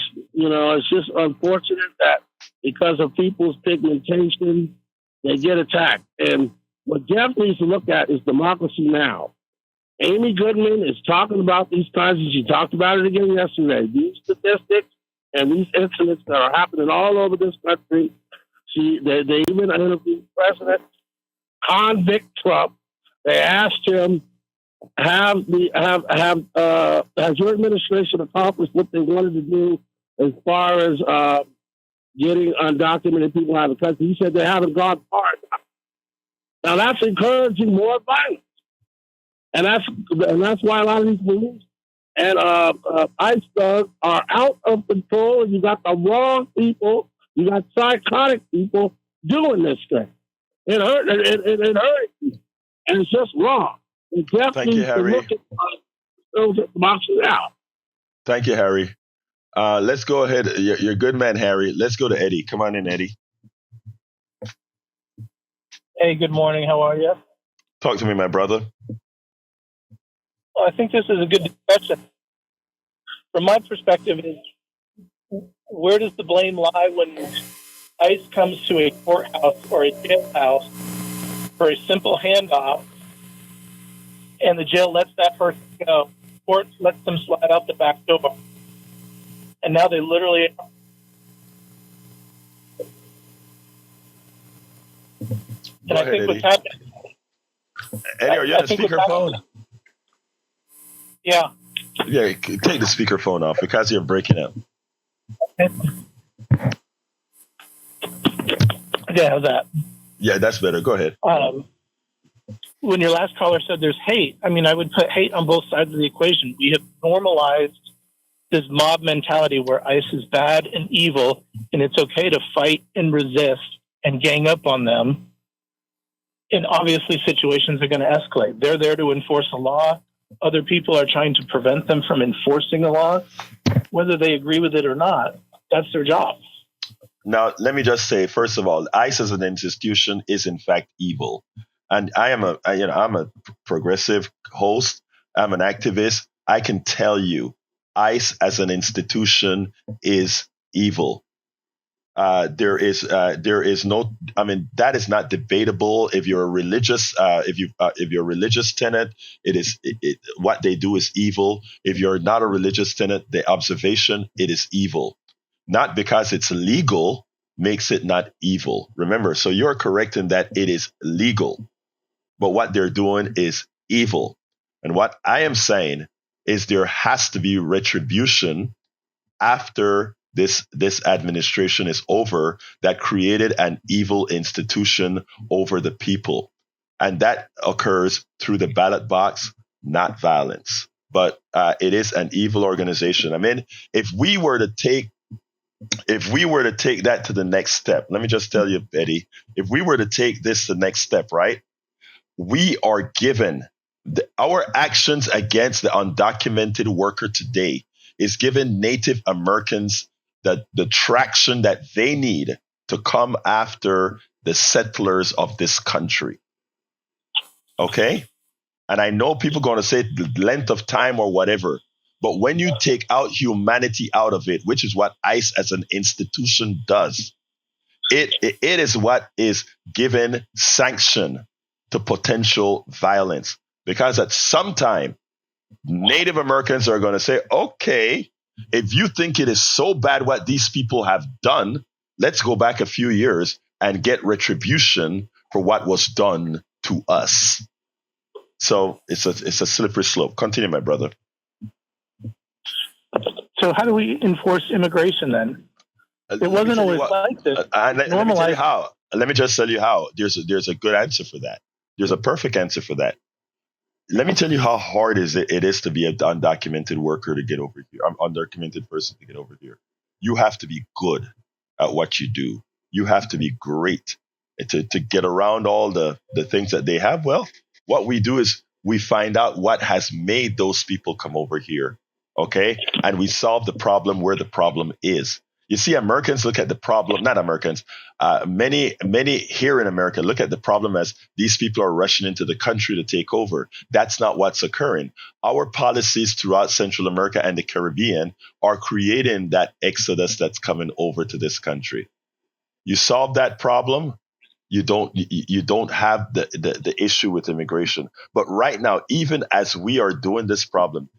[SPEAKER 10] unfortunate that because of people's pigmentation, they get attacked. And what Jeff needs to look at is democracy now. Amy Goodman is talking about these times, and she talked about it again yesterday. These statistics and these incidents that are happening all over this country. They even interviewed President Convict Trump. They asked him, has your administration accomplished what they wanted to do as far as getting undocumented people out of the country? He said they haven't gone far enough. Now that's encouraging more violence. And that's why a lot of these police and ICE thugs are out of control. And you got the wrong people. You got psychotic people doing this thing. It hurts you, and it's just wrong. It definitely needs to look at those democracy out.
[SPEAKER 2] Thank you, Harry. Let's go ahead. You're a good man, Harry. Let's go to Eddie. Come on in, Eddie.
[SPEAKER 11] Hey, good morning. How are you?
[SPEAKER 2] Talk to me, my brother.
[SPEAKER 11] Well, I think this is a good discussion. From my perspective, is where does the blame lie when ICE comes to a courthouse or a jailhouse for a simple handoff, and the jail lets that person go? Court lets them slide out the back door, and now they literally. And I think what's happening.
[SPEAKER 2] Eddie, are you on a speakerphone?
[SPEAKER 11] Yeah.
[SPEAKER 2] Yeah, take the speakerphone off because you're breaking up.
[SPEAKER 11] Yeah, how's that?
[SPEAKER 2] Yeah, that's better. Go ahead.
[SPEAKER 11] When your last caller said there's hate, I mean, I would put hate on both sides of the equation. We have normalized this mob mentality where ICE is bad and evil, and it's okay to fight and resist and gang up on them. And obviously situations are going to escalate. They're there to enforce a law. Other people are trying to prevent them from enforcing a law. Whether they agree with it or not, that's their job.
[SPEAKER 2] Now, let me just say, first of all, ICE as an institution is in fact evil. And I'm a progressive host. I'm an activist. I can tell you, ICE as an institution is evil. There is no. I mean, that is not debatable. If you're a religious, if you're a religious tenet, what they do is evil. If you're not a religious tenet, the observation, it is evil. Not because it's legal makes it not evil. Remember, so you're correct in that it is legal, but what they're doing is evil. And what I am saying is there has to be retribution after this administration is over that created an evil institution over the people. And that occurs through the ballot box, not violence. But it is an evil organization. I mean, if we were to take if we were to take that to the next step, let me just tell you, Eddie, if we were to take this to the next step, right? We are given our actions against the undocumented worker today is giving Native Americans the traction that they need to come after the settlers of this country. Okay? And I know people are going to say the length of time or whatever, but when you take out humanity out of it, which is what ICE as an institution does, it is what is given sanction to potential violence. Because at some time, Native Americans are going to say, okay, if you think it is so bad what these people have done, let's go back a few years and get retribution for what was done to us. So it's a slippery slope. Continue, my brother.
[SPEAKER 11] So how do we enforce immigration then? It wasn't always like this.
[SPEAKER 2] Let me tell you how. Let me just tell you how. There's a good answer for that. There's a perfect answer for that. Let me tell you how hard it is to be an undocumented worker to get over here. Undocumented person to get over here. You have to be good at what you do. You have to be great to get around all the things that they have. Well, what we do is we find out what has made those people come over here. Okay. And we solve the problem where the problem is. You see, Americans look at the problem, not Americans, many here in America look at the problem as these people are rushing into the country to take over. That's not what's occurring. Our policies throughout Central America and the Caribbean are creating that exodus that's coming over to this country. You solve that problem, you don't have the issue with immigration. But right now, even as we are doing this problem,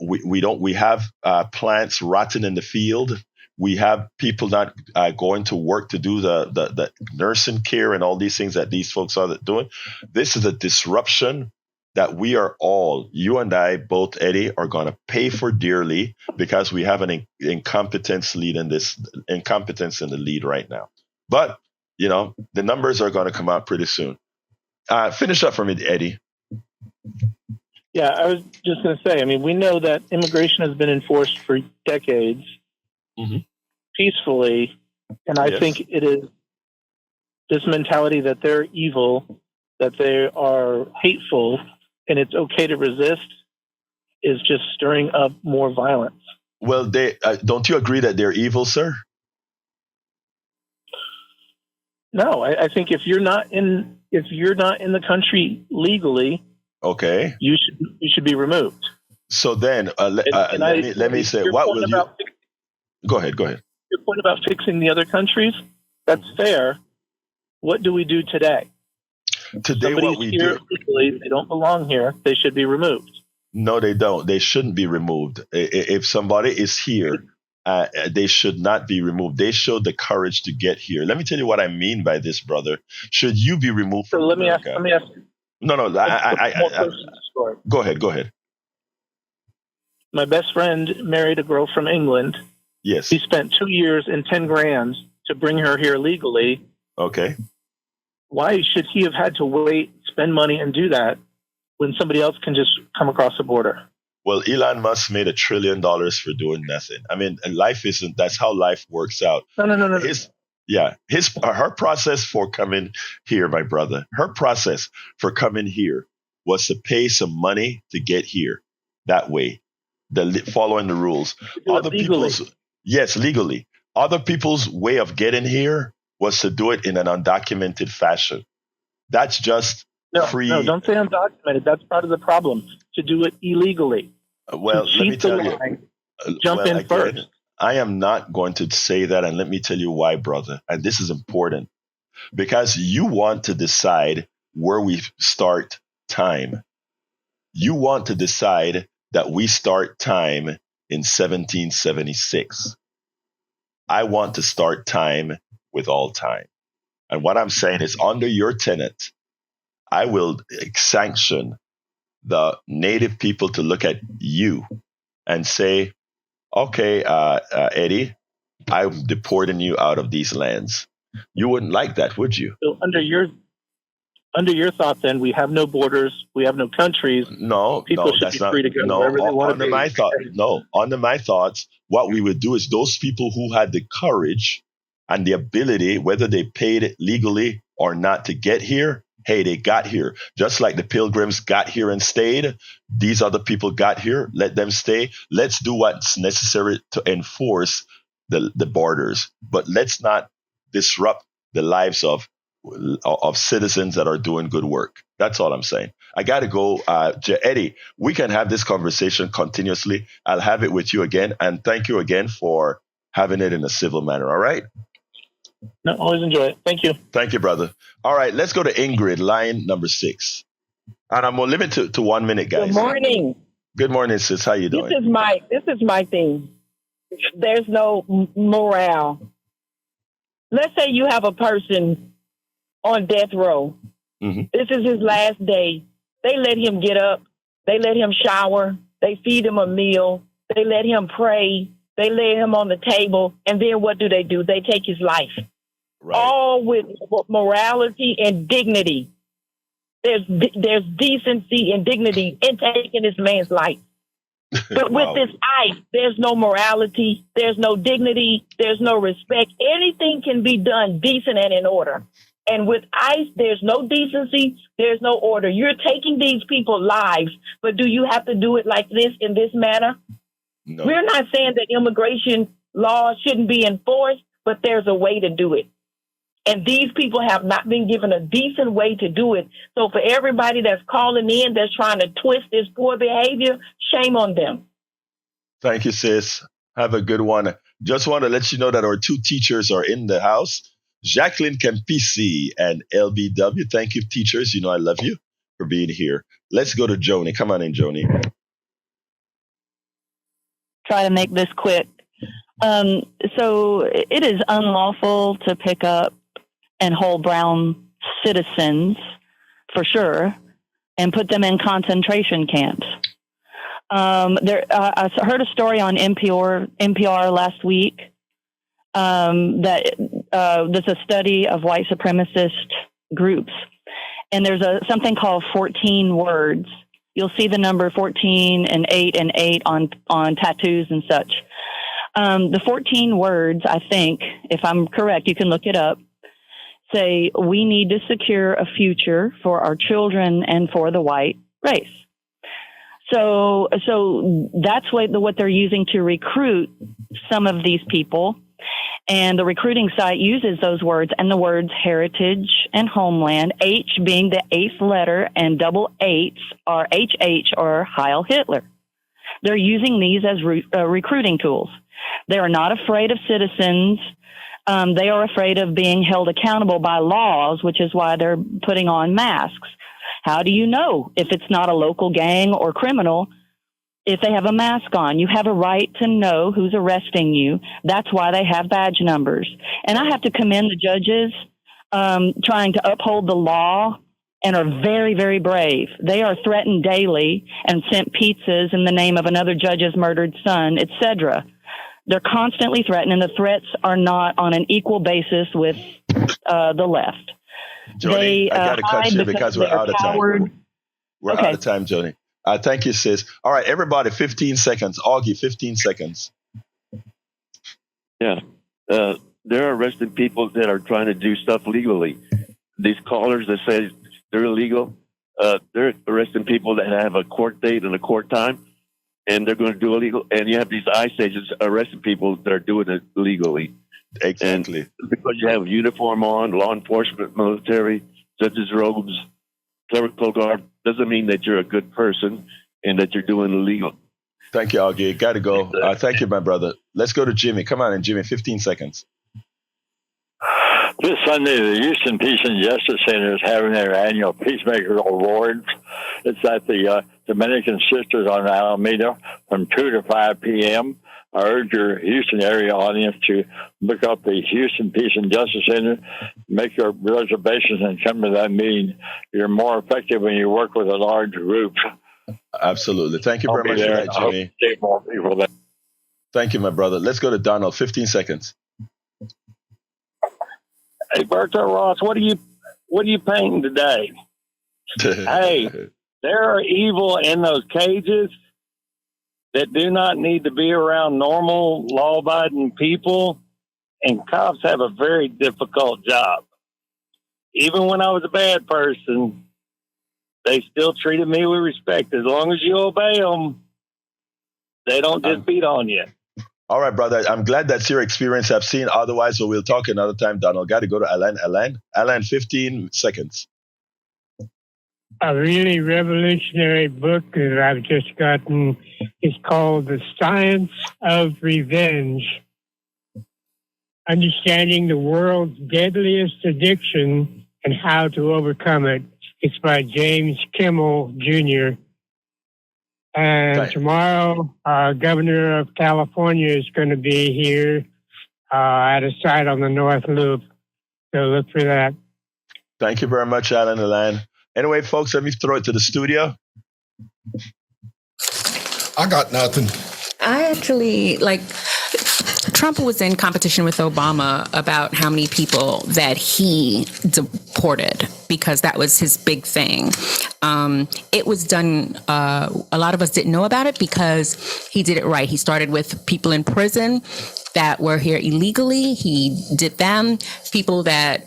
[SPEAKER 2] we have plants rotting in the field. We have people not going to work to do the nursing care and all these things that these folks are doing. This is a disruption that we are all, you and I, both, Eddie, are going to pay for dearly because we have an incompetence in the lead right now. But, the numbers are going to come out pretty soon. Finish up for me, Eddie.
[SPEAKER 11] Yeah, I was just going to say, we know that immigration has been enforced for decades. Mm-hmm. Peacefully, and I think it is this mentality that they're evil, that they are hateful, and it's okay to resist is just stirring up more violence.
[SPEAKER 2] Well, don't you agree that they're evil, sir?
[SPEAKER 11] No, I think if you're not in the country legally,
[SPEAKER 2] okay,
[SPEAKER 11] you should be removed.
[SPEAKER 2] So then, let me say, what will you? Go ahead.
[SPEAKER 11] Your point about fixing the other countries, that's fair. What do we do today?
[SPEAKER 2] Today, what we do?
[SPEAKER 11] Legally, they don't belong here. They should be removed.
[SPEAKER 2] No, they don't. They shouldn't be removed. If somebody is here, they should not be removed. They showed the courage to get here. Let me tell you what I mean by this, brother. Should you be removed from America?
[SPEAKER 11] Let me ask you.
[SPEAKER 2] No. Go ahead.
[SPEAKER 11] My best friend married a girl from England.
[SPEAKER 2] Yes.
[SPEAKER 11] He spent 2 years and 10 grand to bring her here legally.
[SPEAKER 2] Okay.
[SPEAKER 11] Why should he have had to wait, spend money, and do that when somebody else can just come across the border?
[SPEAKER 2] Well, Elon Musk made $1 trillion for doing nothing. Life isn't. That's how life works out.
[SPEAKER 11] No.
[SPEAKER 2] Her process for coming here, my brother. Her process for coming here was to pay some money to get here. That way, following the rules. Legally. Other people's way of getting here was to do it in an undocumented fashion. That's just free.
[SPEAKER 11] No, don't say undocumented. That's part of the problem. To do it illegally.
[SPEAKER 2] Well, let me tell you.
[SPEAKER 11] Jump in first.
[SPEAKER 2] I am not going to say that, and let me tell you why, brother. And this is important. Because you want to decide where we start time. You want to decide that we start time in 1776. I want to start time with all time. And what I'm saying is, under your tenet, I will sanction the native people to look at you and say, okay, Eddie, I'm deporting you out of these lands. You wouldn't like that, would you?
[SPEAKER 11] So under under your thought, then we have no borders, we have no countries.
[SPEAKER 2] No,
[SPEAKER 11] People should
[SPEAKER 2] that's
[SPEAKER 11] be free to go
[SPEAKER 2] no.
[SPEAKER 11] wherever they want to
[SPEAKER 2] Under
[SPEAKER 11] be.
[SPEAKER 2] my thought, no. Under my thoughts, what we would do is those people who had the courage and the ability, whether they paid it legally or not to get here, hey, they got here. Just like the Pilgrims got here and stayed, these other people got here. Let them stay. Let's do what's necessary to enforce the borders, but let's not disrupt the lives of citizens that are doing good work. That's all I'm saying. I got to go. Eddie, we can have this conversation continuously. I'll have it with you again. And thank you again for having it in a civil manner. All right?
[SPEAKER 11] No, always enjoy it. Thank you.
[SPEAKER 2] Thank you, brother. All right, let's go to Ingrid, line number 6. And I'm going to limit to 1 minute, guys.
[SPEAKER 12] Good morning.
[SPEAKER 2] Good morning, sis. How you doing?
[SPEAKER 12] This is my thing. There's no morale. Let's say you have a person on death row.
[SPEAKER 2] Mm-hmm.
[SPEAKER 12] This is his last day. They let him get up. They let him shower. They feed him a meal. They let him pray. They lay him on the table. And then what do? They take his life.
[SPEAKER 2] Right.
[SPEAKER 12] All with morality and dignity. There's decency and dignity in taking this man's life. But with this ICE, there's no morality, there's no dignity, there's no respect. Anything can be done decent and in order. And with ICE, there's no decency, there's no order. You're taking these people's lives, but do you have to do it like this in this manner?
[SPEAKER 2] No.
[SPEAKER 12] We're not saying that immigration laws shouldn't be enforced, but there's a way to do it. And these people have not been given a decent way to do it. So for everybody that's calling in, that's trying to twist this poor behavior, shame on them.
[SPEAKER 2] Thank you, sis. Have a good one. Just want to let you know that our 2 teachers are in the house, Jacqueline Campisi and LBW. Thank you, teachers. You know I love you for being here. Let's go to Joni. Come on in, Joni.
[SPEAKER 13] Try to make this quick. So it is unlawful to pick up and hold brown citizens, for sure, and put them in concentration camps. I heard a story on NPR last week that there's a study of white supremacist groups, and there's something called 14 words. You'll see the number 14 and 8 and 8 on tattoos and such. The 14 words, I think, if I'm correct, you can look it up, say, we need to secure a future for our children and for the white race. So that's what they're using to recruit some of these people. And the recruiting site uses those words and the words heritage and homeland, H being the 8th letter and double 8s are HH or Heil Hitler. They're using these as recruiting tools. They are not afraid of citizens. They are afraid of being held accountable by laws, which is why they're putting on masks. How do you know if it's not a local gang or criminal if they have a mask on? You have a right to know who's arresting you. That's why they have badge numbers. And I have to commend the judges trying to uphold the law and are very, very brave. They are threatened daily and sent pizzas in the name of another judge's murdered son, etc. They're constantly threatened, and the threats are not on an equal basis with the left.
[SPEAKER 2] Joni, I got to cut you because we're out of time. We're out of time, Joni. Thank you, sis. All right, everybody, 15 seconds. Augie, 15 seconds.
[SPEAKER 14] Yeah. They're arresting people that are trying to do stuff legally. These callers that say they're illegal, they're arresting people that have a court date and a court time, and they're going to do illegal. And you have these ICE agents arresting people that are doing it legally.
[SPEAKER 2] Exactly.
[SPEAKER 14] And because you have a uniform on, law enforcement, military, judges' robes, clerical guard, doesn't mean that you're a good person and that you're doing illegal.
[SPEAKER 2] Thank you, Augie. Got to go. Thank you, my brother. Let's go to Jimmy. Come on in, Jimmy. 15 seconds.
[SPEAKER 15] This Sunday, the Houston Peace and Justice Center is having their annual Peacemaker Awards. It's at the Dominican Sisters on Alameda from 2 to 5 p.m. I urge your Houston area audience to look up the Houston Peace and Justice Center, make your reservations, and come to that meeting. You're more effective when you work with a large group.
[SPEAKER 2] Absolutely. Thank you very much for that, Jimmy.
[SPEAKER 15] More people there.
[SPEAKER 2] Thank you, my brother. Let's go to Donald. 15 seconds.
[SPEAKER 10] Hey, Berto Ross, what are you painting today?
[SPEAKER 16] Hey, there are evil in those cages that do not need to be around normal, law-abiding people, and cops have a very difficult job. Even when I was a bad person, they still treated me with respect. As long as you obey them, they don't just beat on you.
[SPEAKER 2] All right, brother. I'm glad that's your experience. I've seen. Otherwise, we'll talk another time. Donald, got to go to Alan. Alan, 15 seconds.
[SPEAKER 17] A really revolutionary book that I've just gotten is called The Science of Revenge. Understanding the World's Deadliest Addiction and How to Overcome It. It's by James Kimmel, Jr. And tomorrow, Governor of California is going to be here at a site on the North Loop. So look for that.
[SPEAKER 2] Thank you very much, Alan. Anyway, folks, let me throw it to the studio.
[SPEAKER 4] I got nothing.
[SPEAKER 3] I actually, Trump was in competition with Obama about how many people that he deported, because that was his big thing. It was done, a lot of us didn't know about it because he did it right. He started with people in prison that were here illegally. He did them. People that,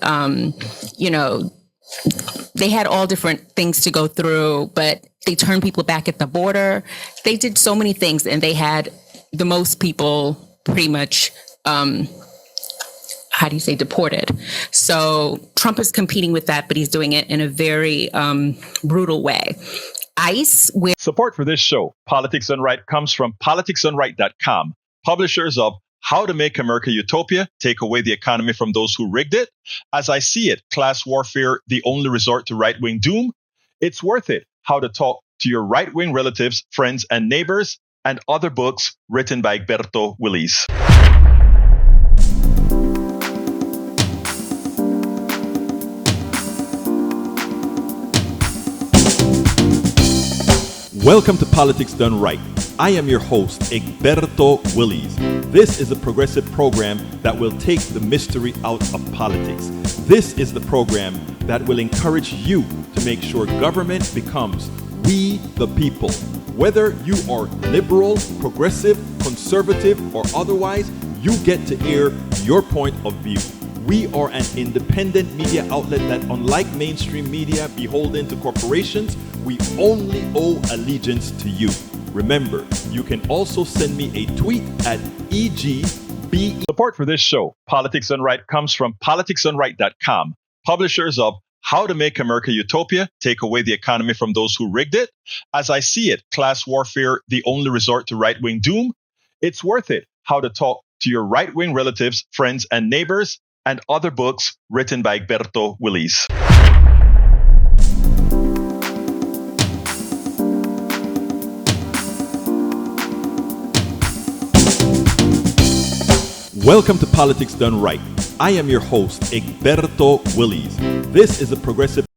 [SPEAKER 3] they had all different things to go through, but they turned people back at the border. They did so many things, and they had the most people pretty much, deported. So Trump is competing with that, but he's doing it in a very brutal way. ICE.
[SPEAKER 1] Support for this show, Politics Done Right, comes from politicsdoneright.com, publishers of How to Make America Utopia, Take Away the Economy from Those Who Rigged It. As I See It, Class Warfare, The Only Resort to Right-Wing Doom. It's Worth It, How to Talk to Your Right-Wing Relatives, Friends, and Neighbors, and other books written by Egberto, Willies.
[SPEAKER 18] Welcome to Politics Done Right. I am your host, Egberto Willies. This is a progressive program that will take the mystery out of politics. This is the program that will encourage you to make sure government becomes we the people. Whether you are liberal, progressive, conservative, or otherwise, you get to air your point of view. We are an independent media outlet that, unlike mainstream media beholden to corporations, we only owe allegiance to you. Remember, you can also send me a tweet at EGBE.
[SPEAKER 1] Support for this show, Politics Done Right, comes from politicsdoneright.com, publishers of How to Make America Utopia, Take Away the Economy from Those Who Rigged It. As I See It, Class Warfare, The Only Resort to Right-Wing Doom. It's Worth It, How to Talk to Your Right-Wing Relatives, Friends, and Neighbors, and other books written by Egberto, Willies.
[SPEAKER 18] Welcome to Politics Done Right. I am your host, Egberto Willies. This is a progressive